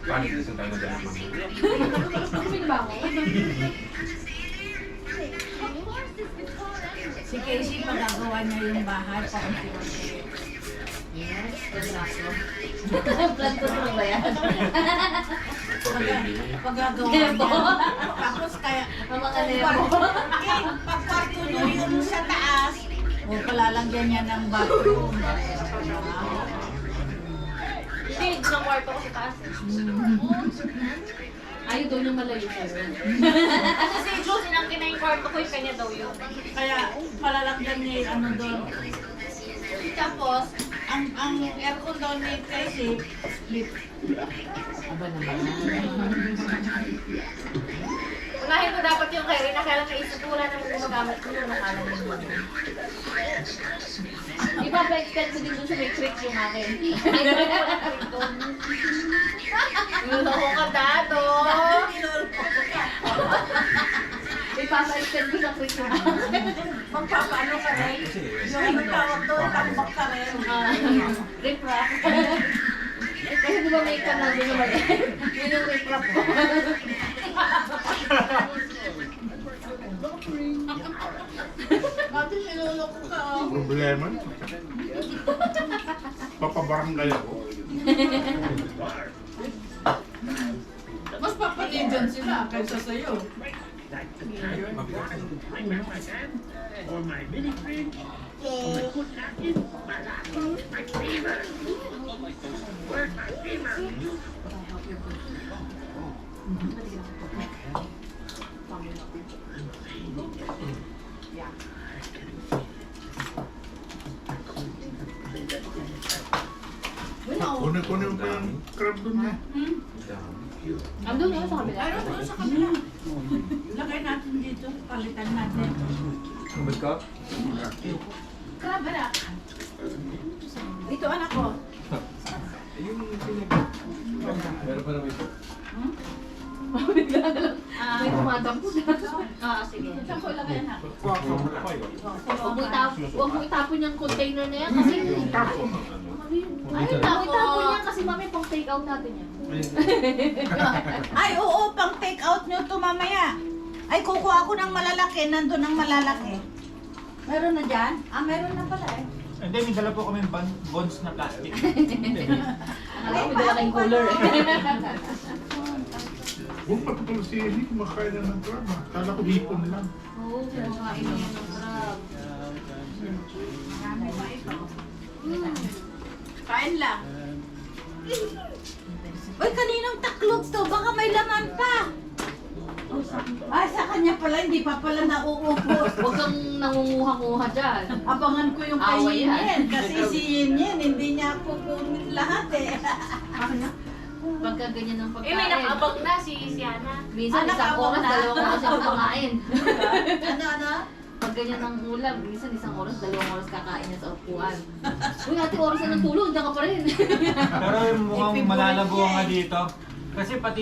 Panik na tayo na dalaman. Ba ako? Si Casey, magagawa niya yung bahay pa unti-unti. Yes, plan ko ba yan? For baby. Pagagawa niya. Tapos kaya, Ang mga nemo. pagkwarto niyo yung sa taas, o palalagyan niya ng bathroom. Hindi, ng kwarto ko sa taas. Ayaw daw niyang malayo sa'yo. Kasi si Jules, inangkin na yung kwarto ko, yung kanya daw yun. Kaya palalagyan niya yung ano doon. Tapos, ang aircon doon ni Casey, split. Aba naman. Unahin ko dapat yung kay Rina, kaya lang naisip ko wala naman gumagamit ko yung nakalang mo. Ipa-extend ko din doon sa may trick yung akin. Ay, wala ko ito. Niloko ka, Dado. Ipa-extend ko sa trick yung akin. Magpapaano ka rin? Yung ano tawag doon, tambak ka rin. Rip wrap. Kasi di ba may kanal doon naman eh. Yun yung rip wrap ko. Ate, sinuloko ka. Problema. Papabarangay ako. Mas papaligan sila kaysa sa'yo. Kunin mo pa yung crab doon niya. Andun na sa kabila. Ayun, doon sa kabila. Lagay natin dito, palitan natin. Ubus ka? Crab, anak. Dito, anak ko. Yung meron pa naman ito. May tumatampo na. Sige. Saan ko ilagay, anak? Huwag mo itapon yung container na yan kasi ay, itapon yan kasi mami pang take out natin yan. Ay, oo, pang take out nyo to mamaya. Ay, kukuha ako ng malalaki, nandun ang malalaki. Meron na dyan? Meron na pala eh. Hindi, may dala po kami bonds na plastic. Alam mo, dala kayong cooler eh. Huwag patutulog si Eli, kumakain na ng crab ha. Kala ko hipon lang. Oo, kumakain na yan ng crab. Kain lang. Uy, kaninong taklog to? Baka may laman pa. Ay, sa kanya pala, hindi pa pala nauubos. Huwag kang nangunguha-nguha dyan. Abangan ko yung kay Away yan. Yin. Kasi si Yin, hindi niya kukunin lahat eh. Pagka ganyan ng Eh, may pagkain. nakaabag na si Siana. Minsan isang nakaabang oras, na. 2 oras yung kakain. Ano? Pag ganyan ng ulam, minsan isang oras, 2 oras kakain niya sa upuan. Uy, ate, oras na ng tulog, diyan ka pa rin. Pero yung mukhang Ipipulot malalago niya nga eh. dito. Kasi pati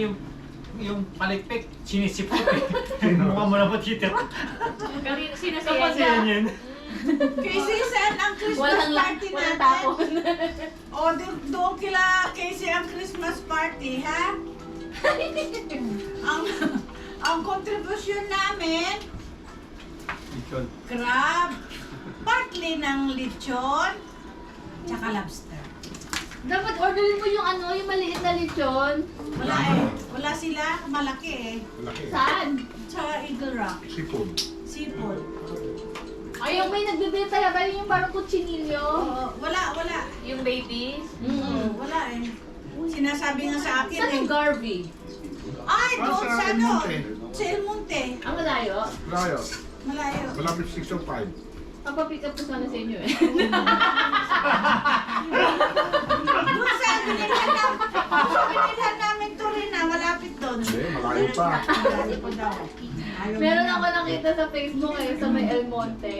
yung palikpik, sinisipot eh. Mukhang mo na po titira. Sino si Tapos Siana? yan yun. Casey, saan ang Christmas Walang party walang natin? tapon. O, doon kila Casey ang Christmas party, ha? ang kontribusyon namin, crab, partly ng lechon, tsaka lobster. Dapat orderin mo yung ano, yung maliit na lechon. Wala eh. Wala sila. Malaki eh. Malaki. Saan? Sa Eagle Rock. Sipon. Sipol. Ay, yung may nagbibenta ba yung parang kutsinilyo? Wala. Yung babies? Wala eh. Sinasabi nga sa akin Saan eh. yung Garvey? Ay, doon sa sa El ano? Monte. Sa El Monte. Ang malayo? Layo. Malayo. Malapit 605. Papapick up ko sana sa inyo eh. Doon sa binilhan namin to rin na malapit doon. Hindi, malayo pa. Malayo pa daw. Ayaw Meron nila. ako nakita sa Facebook eh, sa may El Monte.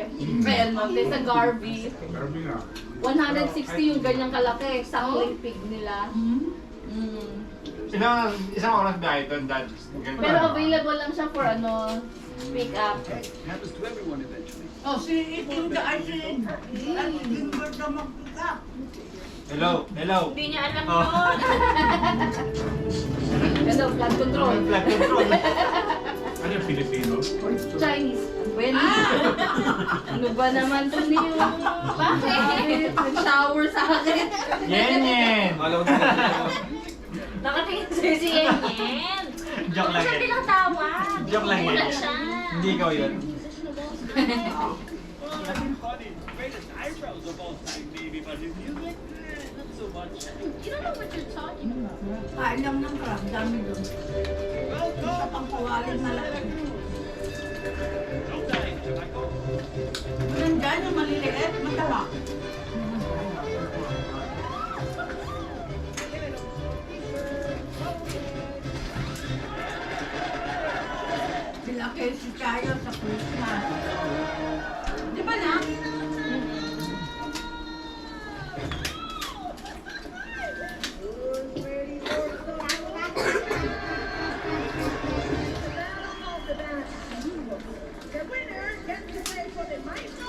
May El Monte, sa Garvey. Garbi nga. 160 yung ganyang kalaki, suckling pig nila. Isang oras na ito, dad. Pero available lang siya for ano, Speak up. Oh, si Iting ka ay si Gimbert na mag-pick up. Hello, hello. Hindi niya alam Oh. yun. Hello, flood control. Flag control. Ano yung Pilipino? Chinese. Well, Ano ba naman to niyo? bakit? Nag-shower sa akin. Yen. Alam mo na. Nakatingin sa'yo si Yen. Joke lang Siya yan. bilang tawag. Joke lang Wala yan. siya. Hindi ikaw yun. You don't know what you're talking about. Kain lang ng crab, dami doon. Sa pangkawaling malaki. Nandyan yung maliliit, mataba. Sila kayo si Chayo sa Christmas. Di ba na? The winner gets to play for the Maestro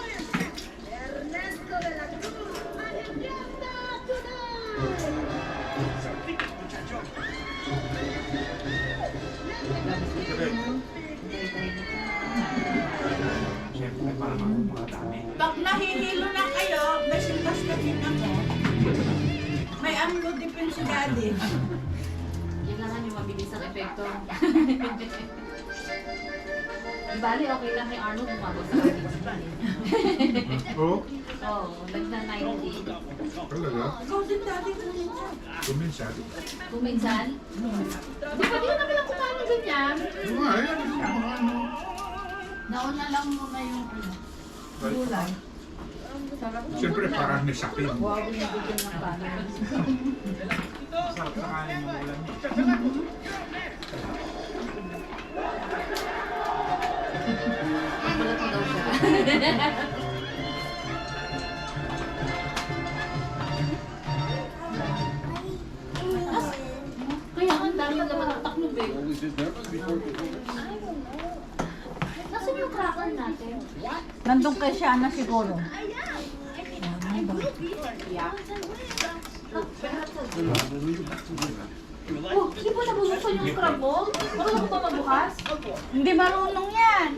Ernesto de la Cruz Manifiesta tonight. Siyempre, para mga dami. Pag nahihilo na kayo, may silbas na din ako. May amlo dipin si Daddy. Kailangan yung mabilis ang epekto. Bali, okay lang kay Arnold umabot sa 90. Oo. Oo, nagna 90. Talaga? Ikaw din Daddy ko rin yan. Kuminsan. Kung minsan, di ba di naman lang kumain ng ganyan? Oo nga, ayan. Yung mga ano. Nauna lang muna yung gulay. Siyempre, parang may sakin. Wow, binibigyan ng paano. Sarap sa kanin ng ulam niya. Magulat mo daw siya. Kaya ang dami naman ng taklob eh. Nasaan yung cracker natin? Nandun kay Shana siguro. Oh, hindi mo nabubuksan yung scramble? Marunong ko ba magbukas? Hindi marunong yan.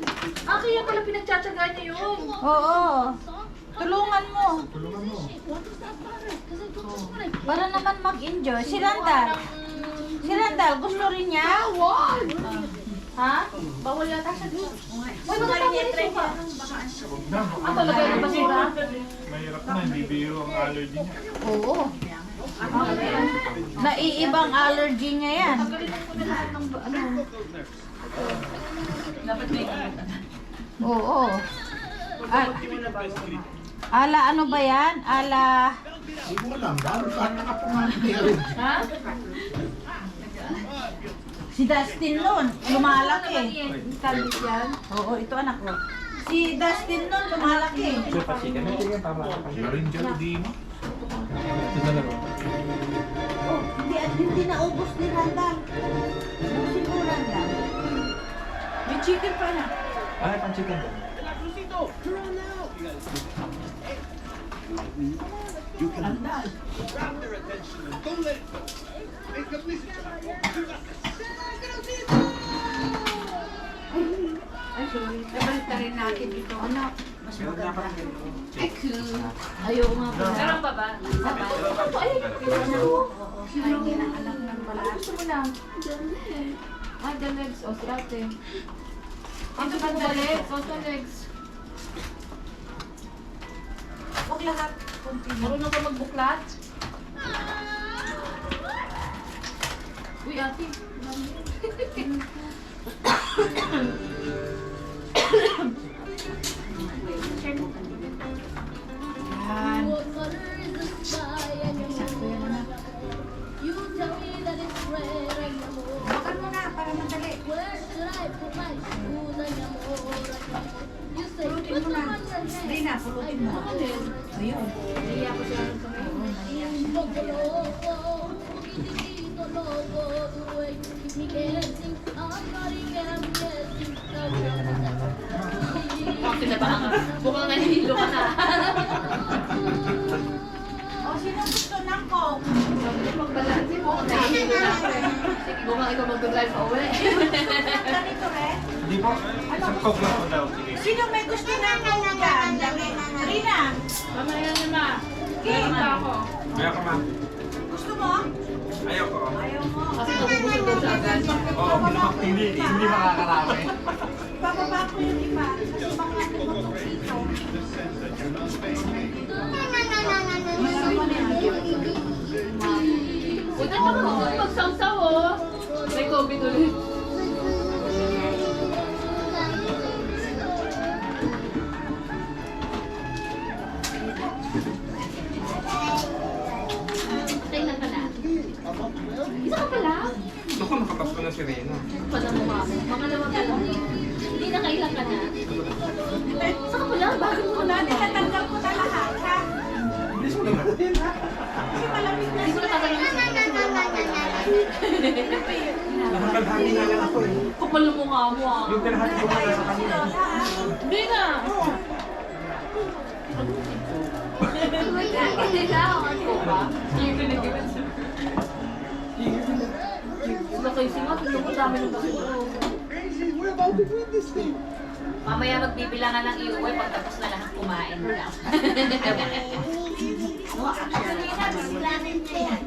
Ah, kaya pala pinagtsatsagaan niya yun. Oo. Tulungan mo. Tulungan mo. Para naman mag-enjoy. Si Randall. Si Randall, gusto rin niya? Bawal! Ha? Bawal yata siya doon. Uy, magkatawa rin siya. Huwag na. Ah, talaga yung basura? Mahirap na, hindi biro ang allergy niya. Oo. Naiibang allergy niya yan. Pagalitan ko na lahat ng ano. Dapat may Oo. Ala ano ba yan? Ala... Hindi ko alam. Lalo saan nakapungan may allergy. Ha? Si Dustin nun, lumalaki. Kalbis yan. Oo, ito anak ko. Si Dustin nun, lumalaki. Super chicken. Laryngeal edema. Ito na lang. Oh, hindi naubos ni Randall. Ubusin mo Randall. May chicken pa na. Ay, pang chicken doon. Randall. Ay, sorry. Ibalik na rin natin ito, anak. Mas maganda. Ayaw nga ba? Meron pa ba? Ito, ayun yung pinano. Ay, kinaanak ng balat. Gusto mo lang. Ah, the legs. O, si ate. Ito ba the legs? O, the legs. Huwag lahat. Continue. Marunong ka magbuklat? Uy, ate. Yan. Sakto yan, anak. Bakal mo na, para madali. Pulutin mo na. Hindi na, pulutin mo. Ayun. Naiya ko siya ng kamay. Oo, naiyak siya. I'm Mukhang nahihilo ka na. O, sino gusto ng Coke? Magbalansi mo. Nahihilo na ako eh. Sige, mukhang ikaw mag-drive pa uwi. Ganito rin? Hindi po. Isang coke lang po daw. Sige. Sino may gusto ng Coke dyan? Rina, Mamaya na ma. Okay. Ako. Ayaw ka, ma'am. gusto mo? Ayaw ko. Ayaw mo. Kasi nabubusog daw siya agad. Oo, hindi makakarami. Bababa ko yung iba. Kasi baka natin dito. Huwag na ako magsawsaw oh. May COVID ulit. Patay na pala. Isa ka pala? Naku, nakapasko na si Rena. Pala mo mami. Mga naman ka lang. Hindi na kailan ka na. Isa ka pala? Bakit mo Wala, na? tinatanggal ko na lahat, ha? Kasi malamig na Hindi ko sila. natatanong sa Nakakalhati na lang ako eh. Kapal na mukha mo ah. Yung pinahati ko na sa kanila. Hindi na. Yung pinag-iwan siya. Wala kayo singat. Ito ko dami ng basura. Mamaya magbibilangan ng iuwi pag tapos na lahat kumain lang.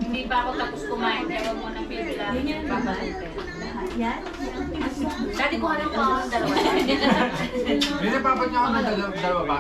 Hindi pa ako tapos kumain, kaya mo nang bibilangin yan. Yan? Dati ko hanap pa ako ng dalawa. Rena, papat niya ako ng dalawa ba?